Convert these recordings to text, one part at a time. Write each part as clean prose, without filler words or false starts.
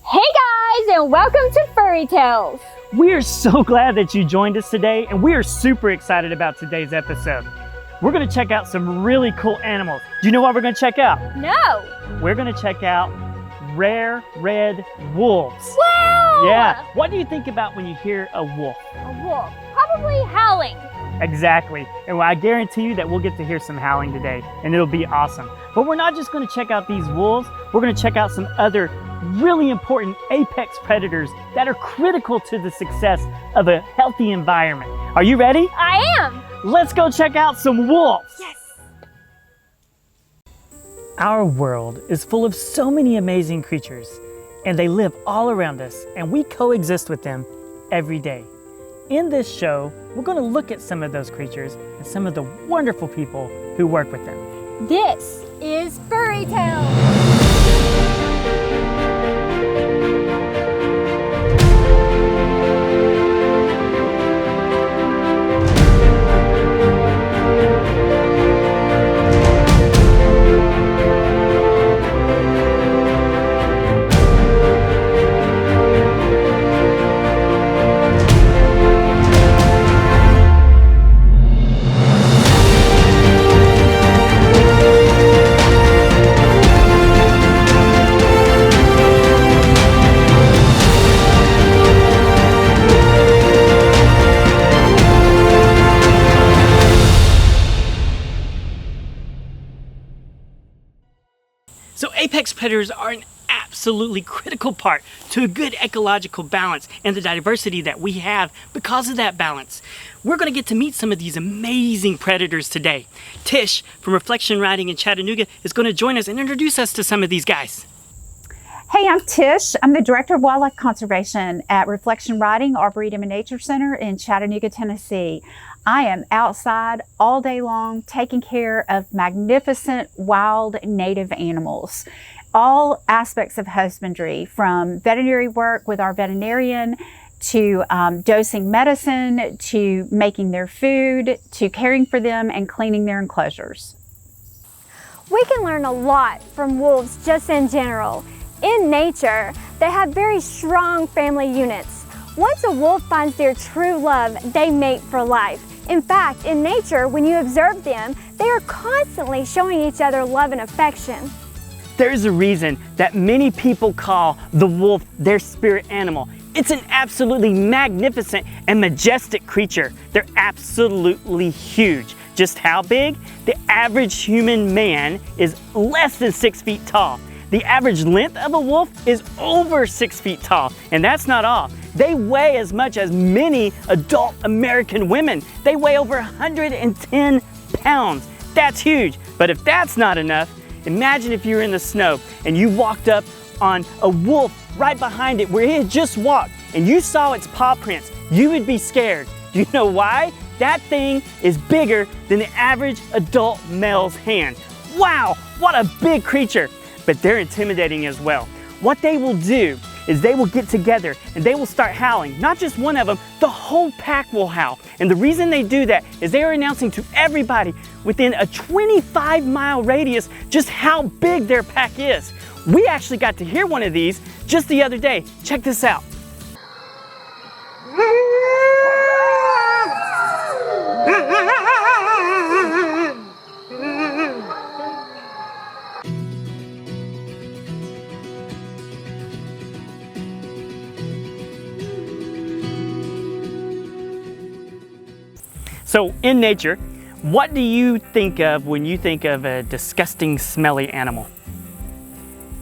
Hey guys, and welcome to Furry Tales. We are so glad that you joined us today, and we are super excited about today's episode. We're going to check out some really cool animals. Do you know what we're going to check out? No. We're going to check out rare red wolves. Wow! Yeah. What do you think about when you hear a wolf? A wolf. Probably howling. Exactly. And I guarantee you that we'll get to hear some howling today, and it'll be awesome. But we're not just going to check out these wolves. We're going to check out some other really important apex predators that are critical to the success of a healthy environment. Are you ready? I am. Let's go check out some wolves. Yes. Our world is full of so many amazing creatures, and they live all around us, and we coexist with them every day. In this show, we're going to look at some of those creatures and some of the wonderful people who work with them. This is Furry Tales. So apex predators are an absolutely critical part to a good ecological balance and the diversity that we have because of that balance. We're going to get to meet some of these amazing predators today. Tish from Reflection Riding in Chattanooga is going to join us and introduce us to some of these guys. Hey, I'm Tish. I'm the Director of Wildlife Conservation at Reflection Riding, Arboretum and Nature Center in Chattanooga, Tennessee. I am outside all day long taking care of magnificent wild native animals. All aspects of husbandry, from veterinary work with our veterinarian to dosing medicine, to making their food, to caring for them and cleaning their enclosures. We can learn a lot from wolves just in general. In nature, they have very strong family units. Once a wolf finds their true love, they mate for life. In fact, in nature, when you observe them, they are constantly showing each other love and affection. There's a reason that many people call the wolf their spirit animal. It's an absolutely magnificent and majestic creature. They're absolutely huge. Just how big? The average human man is less than 6 feet tall. The average length of a wolf is over 6 feet tall, and that's not all. They weigh as much as many adult American women. They weigh over 110 pounds. That's huge. But if that's not enough, imagine if you were in the snow and you walked up on a wolf right behind it where it had just walked and you saw its paw prints. You would be scared. Do you know why? That thing is bigger than the average adult male's hand. Wow, what a big creature. But they're intimidating as well. What they will do is they will get together and they will start howling. Not just one of them, the whole pack will howl. And the reason they do that is they are announcing to everybody within a 25-mile radius just how big their pack is. We actually got to hear one of these just the other day. Check this out. So in nature, what do you think of when you think of a disgusting, smelly animal?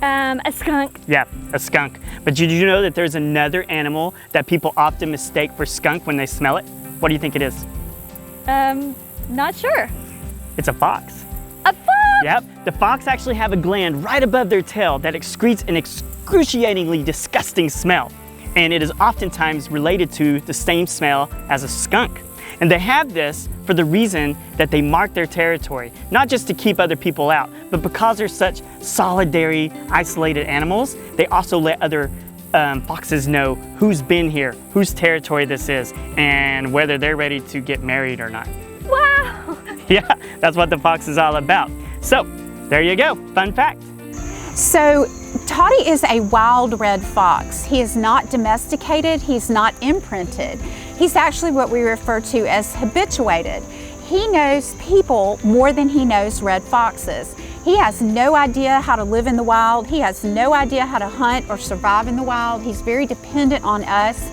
A skunk. Yeah, a skunk. But did you know that there's another animal that people often mistake for skunk when they smell it? What do you think it is? Not sure. It's a fox. A fox? Yep, the fox actually have a gland right above their tail that excretes an excruciatingly disgusting smell. And it is oftentimes related to the same smell as a skunk. And they have this for the reason that they mark their territory, not just to keep other people out, but because they're such solitary, isolated animals, they also let other foxes know who's been here, whose territory this is, and whether they're ready to get married or not. Wow! Yeah, that's what the fox is all about. So, there you go, fun fact. So Toddy is a wild red fox. He is not domesticated, he's not imprinted. He's actually what we refer to as habituated. He knows people more than he knows red foxes. He has no idea how to live in the wild. He has no idea how to hunt or survive in the wild. He's very dependent on us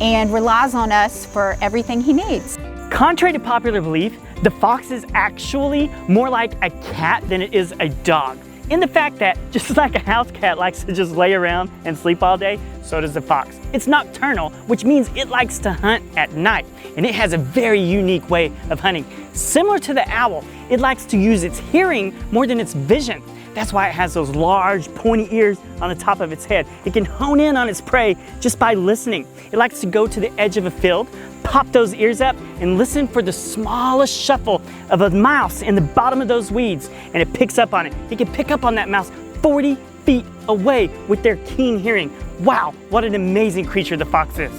and relies on us for everything he needs. Contrary to popular belief, the fox is actually more like a cat than it is a dog. In the fact that, just like a house cat likes to just lay around and sleep all day, so does the fox. It's nocturnal, which means it likes to hunt at night, and it has a very unique way of hunting. Similar to the owl, it likes to use its hearing more than its vision. That's why it has those large, pointy ears on the top of its head. It can hone in on its prey just by listening. It likes to go to the edge of a field, pop those ears up, and listen for the smallest shuffle of a mouse in the bottom of those weeds, and it picks up on it. It can pick up on that mouse 40 feet away with their keen hearing. Wow, what an amazing creature the fox is.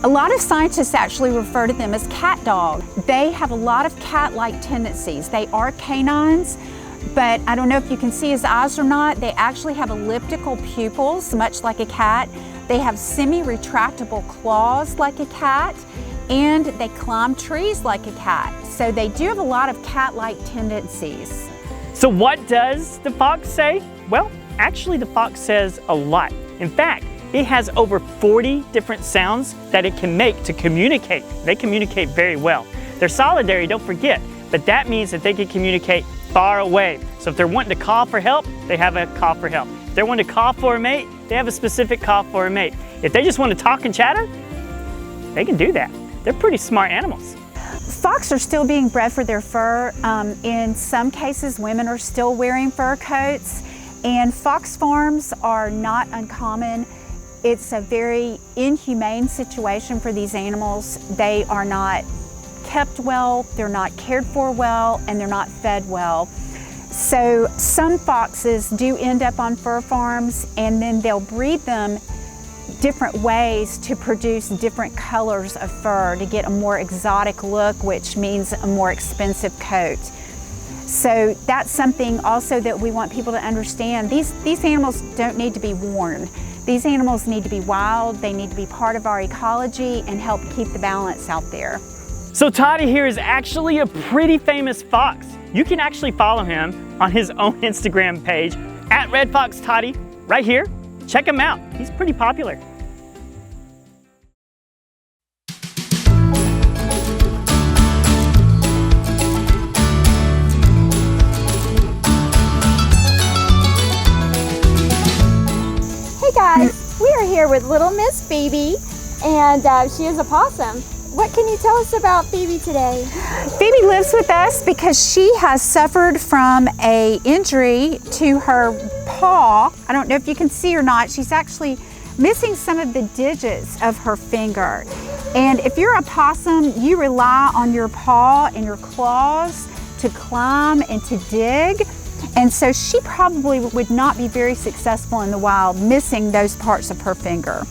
A lot of scientists actually refer to them as cat dog. They have a lot of cat-like tendencies. They are canines, but I don't know if you can see his eyes or not. They actually have elliptical pupils, much like a cat. They have semi-retractable claws like a cat, and they climb trees like a cat. So they do have a lot of cat-like tendencies. So what does the fox say? Well, actually the fox says a lot. In fact, it has over 40 different sounds that it can make to communicate. They communicate very well. They're solitary, don't forget, but that means that they can communicate far away. So if they're wanting to call for help, they have a call for help. If they're wanting to call for a mate, they have a specific call for a mate. If they just want to talk and chatter, they can do that. They're pretty smart animals. Fox are still being bred for their fur. In some cases, women are still wearing fur coats, and fox farms are not uncommon. It's a very inhumane situation for these animals. They are not kept well, they're not cared for well, and they're not fed well. So some foxes do end up on fur farms, and then they'll breed them different ways to produce different colors of fur to get a more exotic look, which means a more expensive coat. So that's something also that we want people to understand. These animals don't need to be worn. These animals need to be wild, they need to be part of our ecology and help keep the balance out there. So Toddy here is actually a pretty famous fox. You can actually follow him on his own Instagram page, @RedFoxToddy, right here. Check him out, he's pretty popular. Hey guys, we are here with little Miss Phoebe, and she is a possum. What can you tell us about Phoebe today? Phoebe lives with us because she has suffered from an injury to her paw. I don't know if you can see or not. She's actually missing some of the digits of her finger. And if you're a possum, you rely on your paw and your claws to climb and to dig. And so she probably would not be very successful in the wild, missing those parts of her finger.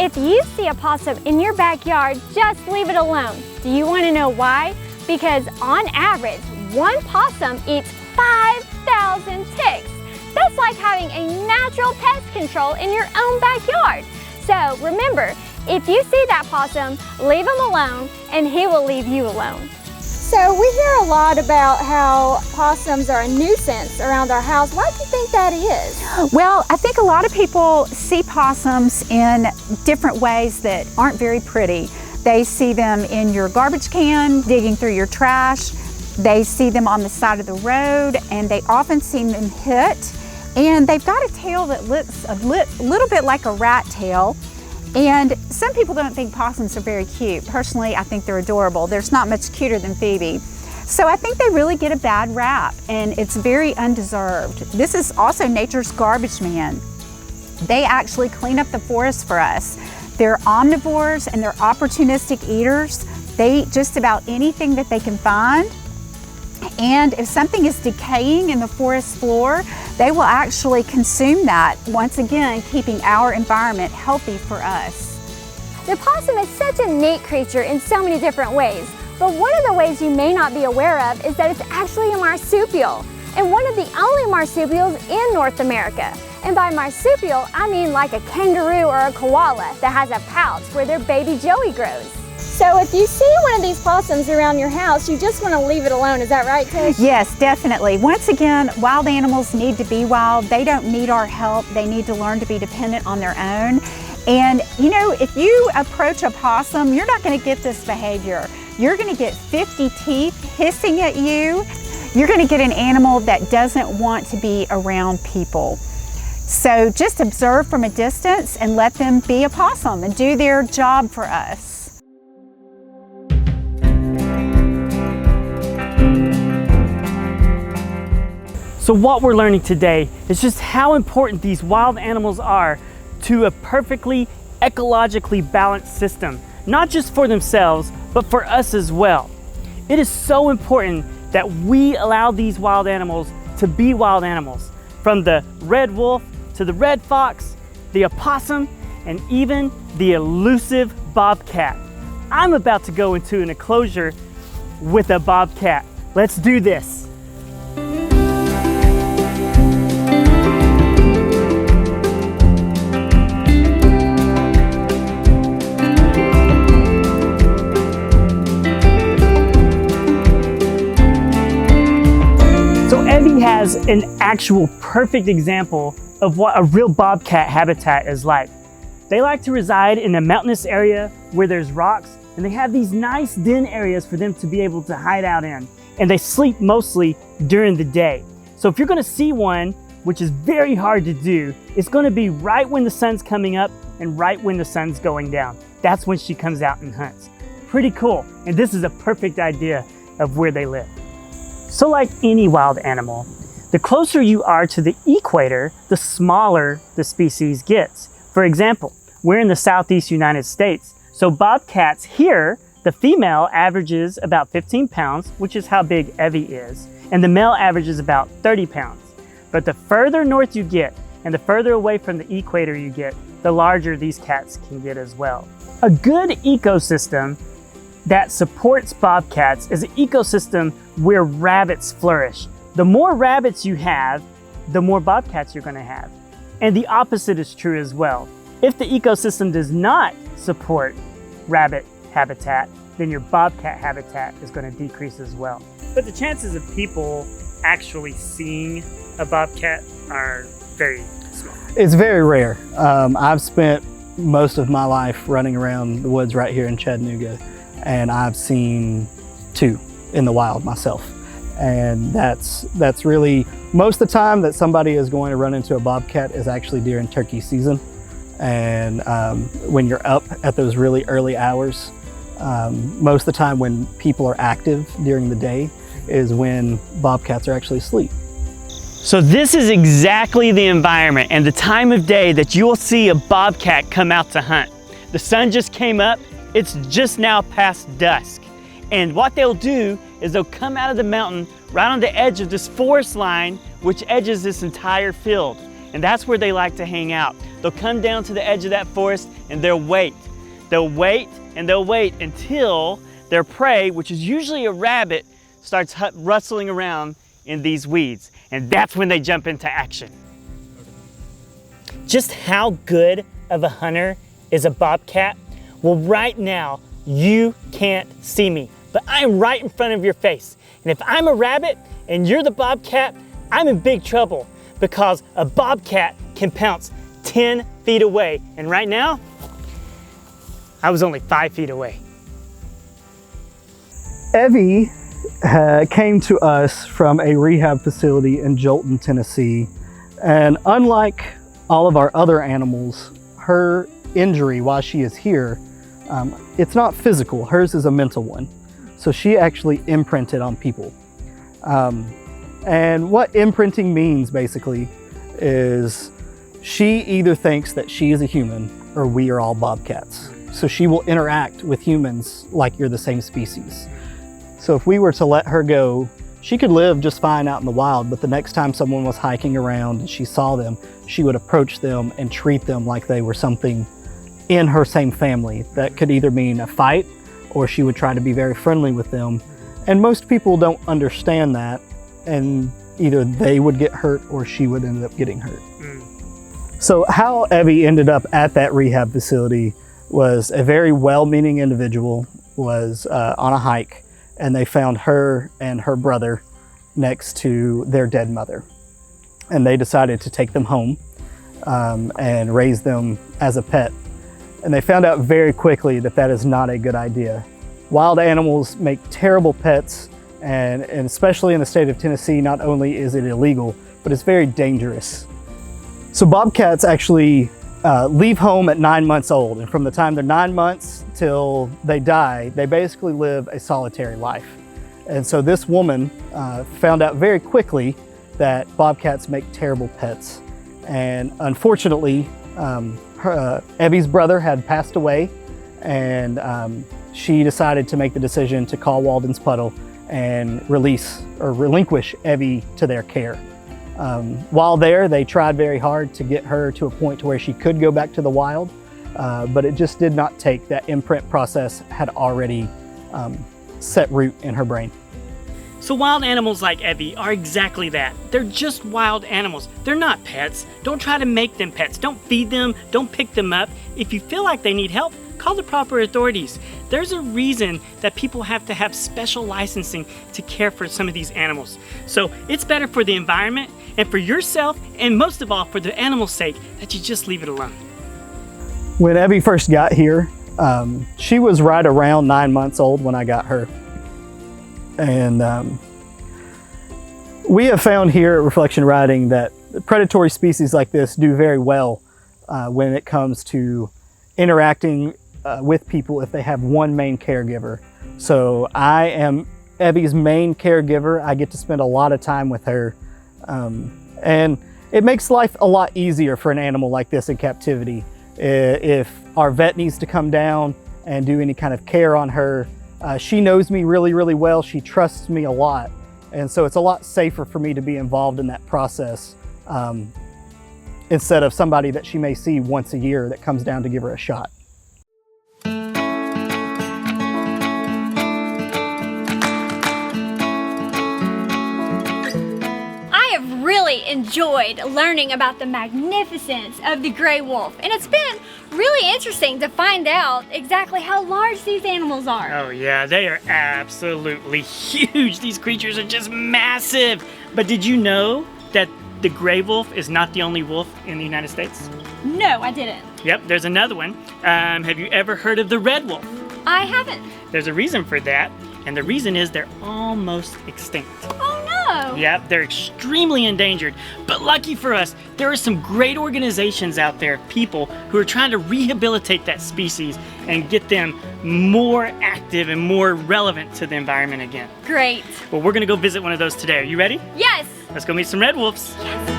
If you see a possum in your backyard, just leave it alone. Do you want to know why? Because on average, one possum eats 5,000 ticks. That's like having a natural pest control in your own backyard. So remember, if you see that possum, leave him alone and he will leave you alone. So we hear a lot about how possums are a nuisance around our house. Why do you think that is? Well, I think a lot of people see possums in different ways that aren't very pretty. They see them in your garbage can, digging through your trash. They see them on the side of the road, and they often see them hit. And they've got a tail that looks a little bit like a rat tail. And some people don't think possums are very cute. Personally, I think they're adorable. There's not much cuter than Phoebe. So I think they really get a bad rap, and it's very undeserved. This is also nature's garbage man. They actually clean up the forest for us. They're omnivores and they're opportunistic eaters. They eat just about anything that they can find. And if something is decaying in the forest floor, they will actually consume that, once again, keeping our environment healthy for us. The possum is such a neat creature in so many different ways, but one of the ways you may not be aware of is that it's actually a marsupial, and one of the only marsupials in North America. And by marsupial, I mean like a kangaroo or a koala that has a pouch where their baby joey grows. So if you see one of these possums around your house, you just want to leave it alone. Is that right, Tish? Yes, definitely. Once again, wild animals need to be wild. They don't need our help. They need to learn to be dependent on their own. And you know, if you approach a possum, you're not going to get this behavior. You're going to get 50 teeth hissing at you. You're going to get an animal that doesn't want to be around people. So just observe from a distance and let them be a possum and do their job for us. So what we're learning today is just how important these wild animals are to a perfectly ecologically balanced system, not just for themselves, but for us as well. It is so important that we allow these wild animals to be wild animals, from the red wolf to the red fox, the opossum, and even the elusive bobcat. I'm about to go into an enclosure with a bobcat. Let's do this. Has an actual perfect example of what a real bobcat habitat is like. They like to reside in a mountainous area where there's rocks, and they have these nice den areas for them to be able to hide out in. And they sleep mostly during the day. So if you're gonna see one, which is very hard to do, it's gonna be right when the sun's coming up and right when the sun's going down. That's when she comes out and hunts. Pretty cool. And this is a perfect idea of where they live. So like any wild animal, the closer you are to the equator, the smaller the species gets. For example, we're in the southeast United States, so bobcats here, the female averages about 15 pounds, which is how big Evie is, and the male averages about 30 pounds. But the further north you get, and the further away from the equator you get, the larger these cats can get as well. A good ecosystem that supports bobcats is an ecosystem where rabbits flourish. The more rabbits you have, the more bobcats you're going to have. And the opposite is true as well. If the ecosystem does not support rabbit habitat, then your bobcat habitat is going to decrease as well. But the chances of people actually seeing a bobcat are very small. It's very rare. I've spent most of my life running around the woods right here in Chattanooga, and I've seen 2 in the wild myself. And that's really, most of the time that somebody is going to run into a bobcat is actually during turkey season. And when you're up at those really early hours, most of the time when people are active during the day is when bobcats are actually asleep. So this is exactly the environment and the time of day that you'll see a bobcat come out to hunt. The sun just came up, it's just now past dusk. And what they'll do is they'll come out of the mountain right on the edge of this forest line, which edges this entire field. And that's where they like to hang out. They'll come down to the edge of that forest and they'll wait. They'll wait and they'll wait until their prey, which is usually a rabbit, starts rustling around in these weeds. And that's when they jump into action. Just how good of a hunter is a bobcat? Well, right now, you can't see me, but I'm right in front of your face. And if I'm a rabbit and you're the bobcat, I'm in big trouble because a bobcat can pounce 10 feet away. And right now, I was only 5 feet away. Evie came to us from a rehab facility in Jolton, Tennessee. And unlike all of our other animals, her injury while she is here, it's not physical, hers is a mental one. So she actually imprinted on people. And what imprinting means basically is she either thinks that she is a human or we are all bobcats. So she will interact with humans like you're the same species. So if we were to let her go, she could live just fine out in the wild, but the next time someone was hiking around and she saw them, she would approach them and treat them like they were something in her same family. That could either mean a fight or she would try to be very friendly with them. And most people don't understand that, and either they would get hurt or she would end up getting hurt. So how Evie ended up at that rehab facility was a very well-meaning individual was on a hike, and they found her and her brother next to their dead mother. And they decided to take them home and raise them as a pet. And they found out very quickly that that is not a good idea. Wild animals make terrible pets, and especially in the state of Tennessee, not only is it illegal, but it's very dangerous. So bobcats actually leave home at 9 months old, and from the time they're 9 months till they die, they basically live a solitary life. And so this woman found out very quickly that bobcats make terrible pets. And unfortunately, Evie's brother had passed away, and she decided to make the decision to call Walden's Puddle and relinquish Evie to their care. While there, they tried very hard to get her to a point to where she could go back to the wild, but it just did not take. That imprint process had already set root in her brain. So wild animals like Evie are exactly that. They're just wild animals. They're not pets. Don't try to make them pets. Don't feed them. Don't pick them up. If you feel like they need help, call the proper authorities. There's a reason that people have to have special licensing to care for some of these animals. So it's better for the environment and for yourself, and most of all for the animal's sake, that you just leave it alone. When Evie first got here, she was right around 9 months old when I got her. And we have found here at Reflection Riding that predatory species like this do very well when it comes to interacting with people if they have one main caregiver. So I am Evie's main caregiver. I get to spend a lot of time with her. And it makes life a lot easier for an animal like this in captivity. If our vet needs to come down and do any kind of care on her, she knows me really, really well. She trusts me a lot. And so it's a lot safer for me to be involved in that process instead of somebody that she may see once a year that comes down to give her a shot. Really enjoyed learning about the magnificence of the gray wolf, and it's been really interesting to find out exactly how large these animals are. Oh yeah, they are absolutely huge. These creatures are just massive. But did you know that the gray wolf is not the only wolf in the United States? No, I didn't. Yep, there's another one. Have you ever heard of the red wolf? I haven't. There's a reason for that, and the reason is they're almost extinct. Oh no! Yep, they're extremely endangered. But lucky for us, there are some great organizations out there, people who are trying to rehabilitate that species and get them more active and more relevant to the environment again. Great. Well, we're gonna go visit one of those today. Are you ready? Yes. Let's go meet some red wolves. Yes.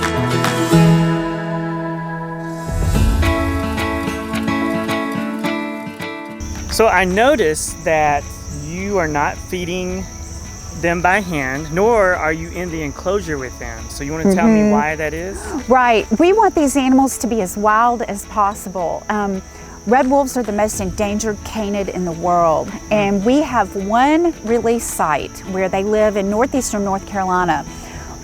So I noticed that you are not feeding them by hand, nor are you in the enclosure with them. So you want to tell me why that is? Right. We want these animals to be as wild as possible. Red wolves are the most endangered canid in the world, and we have one release site where they live in northeastern North Carolina.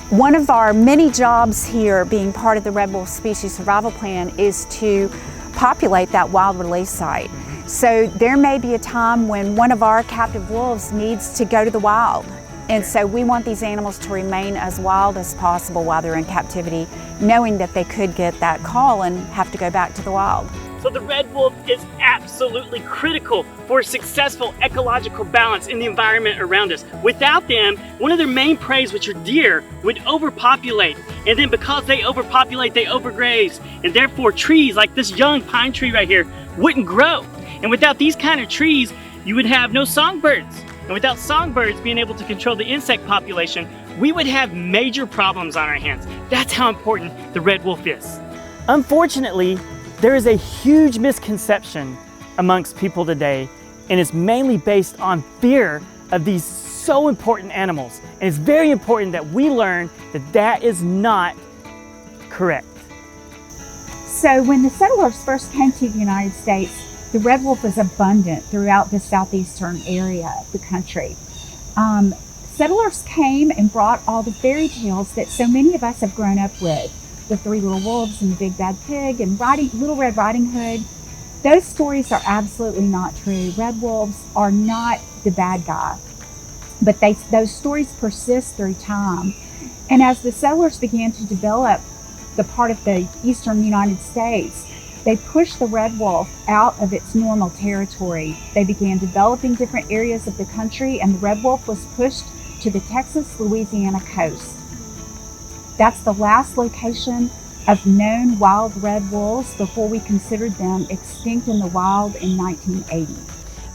One of our many jobs here, being part of the Red Wolf Species Survival Plan, is to populate that wild release site. So there may be a time when one of our captive wolves needs to go to the wild. And so we want these animals to remain as wild as possible while they're in captivity, knowing that they could get that call and have to go back to the wild. So the red wolf is absolutely critical for successful ecological balance in the environment around us. Without them, one of their main preys, which are deer, would overpopulate. And then because they overpopulate, they overgraze. And therefore trees like this young pine tree right here wouldn't grow. And without these kind of trees, you would have no songbirds. And without songbirds being able to control the insect population, we would have major problems on our hands. That's how important the red wolf is. Unfortunately, there is a huge misconception amongst people today, and it's mainly based on fear of these so important animals. And it's very important that we learn that that is not correct. So when the settlers first came to the United States, the red wolf was abundant throughout the southeastern area of the country. Settlers came and brought all the fairy tales that so many of us have grown up with, the Three Little Wolves and the Big Bad Pig and Little Red Riding Hood, those stories are absolutely not true. Red wolves are not the bad guy, but those stories persist through time. And as the settlers began to develop the part of the eastern United States, they pushed the red wolf out of its normal territory. They began developing different areas of the country, and the red wolf was pushed to the Texas-Louisiana coast. That's the last location of known wild red wolves before we considered them extinct in the wild in 1980.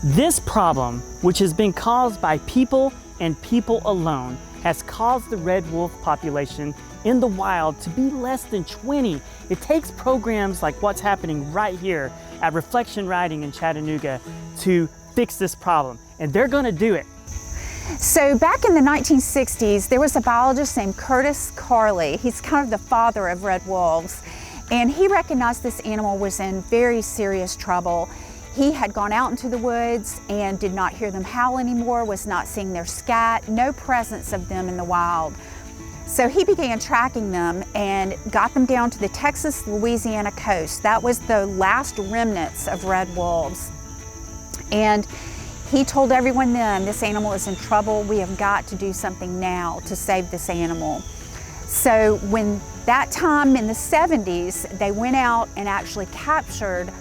This problem, which has been caused by people and people alone, has caused the red wolf population in the wild to be less than 20. It takes programs like what's happening right here at Reflection Riding in Chattanooga to fix this problem, and they're gonna do it. So back in the 1960s, there was a biologist named Curtis Carley. He's kind of the father of red wolves, and he recognized this animal was in very serious trouble. He had gone out into the woods and did not hear them howl anymore, was not seeing their scat, no presence of them in the wild. So he began tracking them and got them down to the Texas-Louisiana coast. That was the last remnants of red wolves. And he told everyone then, this animal is in trouble. We have got to do something now to save this animal. So when that time in the 70s, they went out and actually captured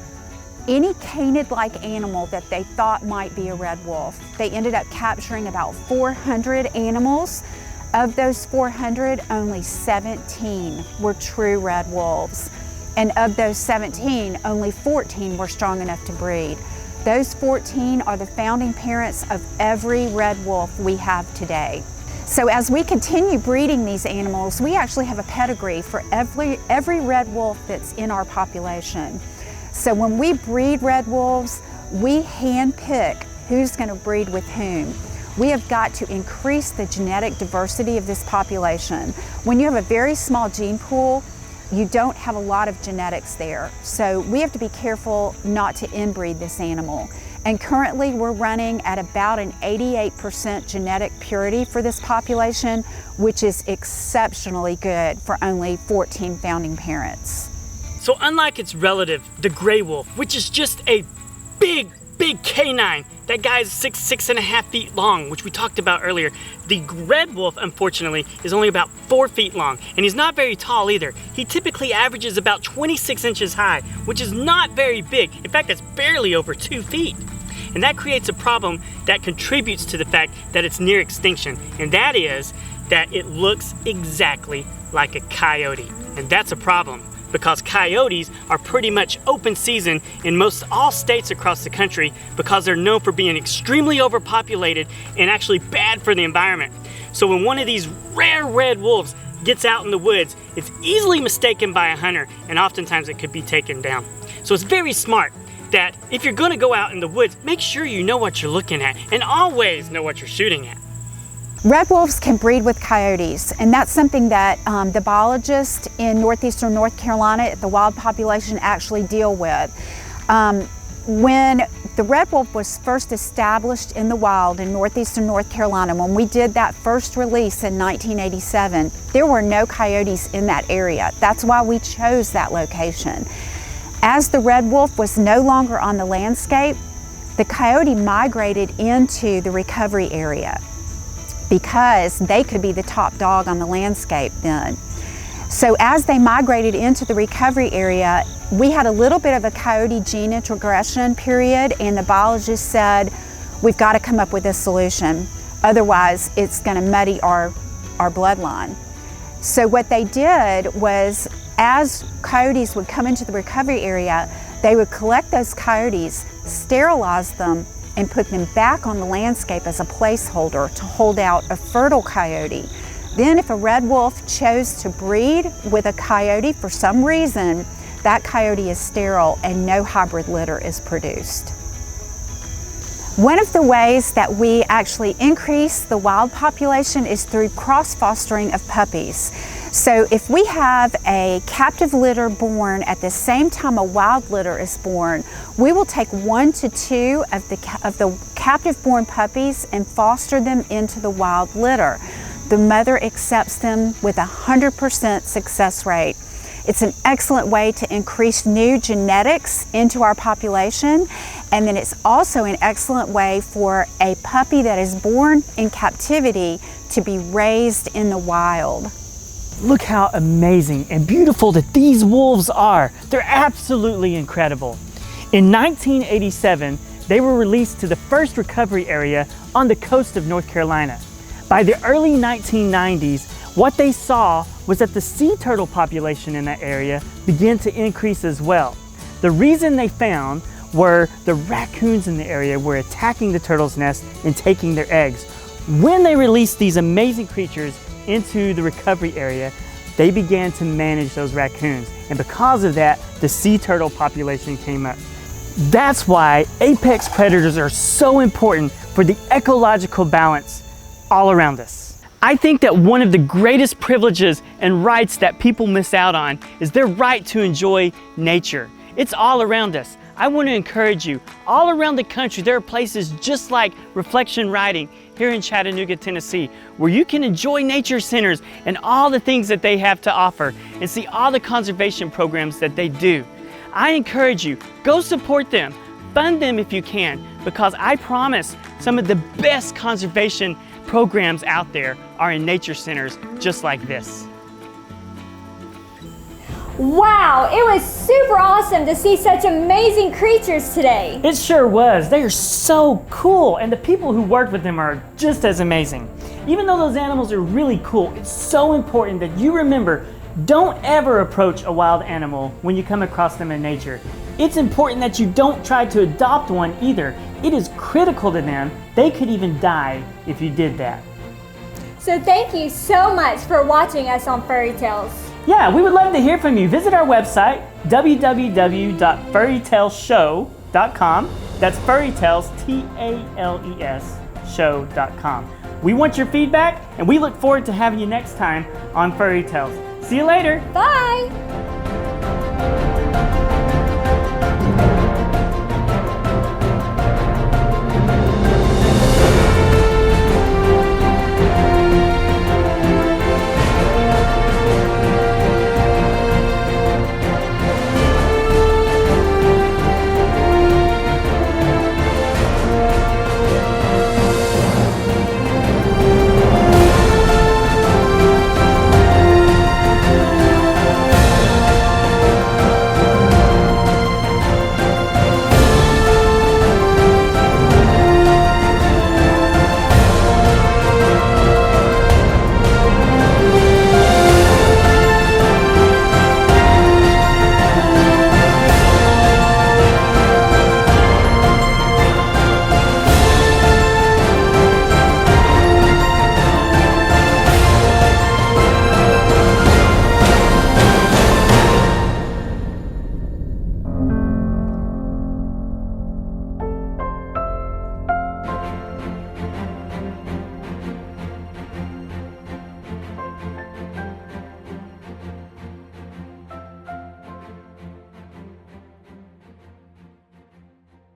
any canid-like animal that they thought might be a red wolf. They ended up capturing about 400 animals. Of those 400, only 17 were true red wolves. And of those 17, only 14 were strong enough to breed. Those 14 are the founding parents of every red wolf we have today. So as we continue breeding these animals, we actually have a pedigree for every red wolf that's in our population. So when we breed red wolves, we handpick who's going to breed with whom. We have got to increase the genetic diversity of this population. When you have a very small gene pool, you don't have a lot of genetics there. So we have to be careful not to inbreed this animal. And currently we're running at about an 88% genetic purity for this population, which is exceptionally good for only 14 founding parents. So unlike its relative, the gray wolf, which is just a big canine, that guy's 6.5 feet long, which we talked about earlier. The red wolf, unfortunately, is only about 4 feet long, and he's not very tall either. He typically averages about 26 inches high, which is not very big. In fact, that's barely over 2 feet. And that creates a problem that contributes to the fact that it's near extinction, and that is that it looks exactly like a coyote. And that's a problem, because coyotes are pretty much open season in most all states across the country because they're known for being extremely overpopulated and actually bad for the environment. So when one of these rare red wolves gets out in the woods, it's easily mistaken by a hunter, and oftentimes it could be taken down. So it's very smart that if you're gonna go out in the woods, make sure you know what you're looking at and always know what you're shooting at. Red wolves can breed with coyotes, and that's something that the biologists in northeastern North Carolina at the wild population actually deal with. When the red wolf was first established in the wild in northeastern North Carolina, when we did that first release in 1987, there were no coyotes in that area. That's why we chose that location. As the red wolf was no longer on the landscape, the coyote migrated into the recovery area, because they could be the top dog on the landscape then. So as they migrated into the recovery area, we had a little bit of a coyote gene introgression period, and the biologist said, we've got to come up with a solution. Otherwise, it's going to muddy our bloodline. So what they did was, as coyotes would come into the recovery area, they would collect those coyotes, sterilize them, and put them back on the landscape as a placeholder to hold out a fertile coyote. Then if a red wolf chose to breed with a coyote for some reason, that coyote is sterile and no hybrid litter is produced. One of the ways that we actually increase the wild population is through cross-fostering of puppies. So if we have a captive litter born at the same time a wild litter is born, we will take 1 to 2 of the captive born puppies and foster them into the wild litter. The mother accepts them with 100% success rate. It's an excellent way to increase new genetics into our population, and then it's also an excellent way for a puppy that is born in captivity to be raised in the wild. Look how amazing and beautiful that these wolves are. They're absolutely incredible. In 1987, they were released to the first recovery area on the coast of North Carolina. By the early 1990s, what they saw was that the sea turtle population in that area began to increase as well. The reason they found were the raccoons in the area were attacking the turtle's nest and taking their eggs. When they released these amazing creatures into the recovery area, they began to manage those raccoons. And because of that, the sea turtle population came up. That's why apex predators are so important for the ecological balance all around us. I think that one of the greatest privileges and rights that people miss out on is their right to enjoy nature. It's all around us. I want to encourage you, all around the country, there are places just like Reflection Riding here in Chattanooga, Tennessee, where you can enjoy nature centers and all the things that they have to offer and see all the conservation programs that they do. I encourage you, go support them, fund them if you can, because I promise some of the best conservation programs out there are in nature centers just like this. Wow, it was super awesome to see such amazing creatures today. It sure was. They are so cool, and the people who worked with them are just as amazing. Even though those animals are really cool, it's so important that you remember, don't ever approach a wild animal when you come across them in nature. It's important that you don't try to adopt one either. It is critical to them. They could even die if you did that. So thank you so much for watching us on Furry Tales. Yeah, we would love to hear from you. Visit our website, www.furrytalesshow.com. That's Furrytales, T-A-L-E-S, show.com. We want your feedback, and we look forward to having you next time on Furry Tales. See you later. Bye.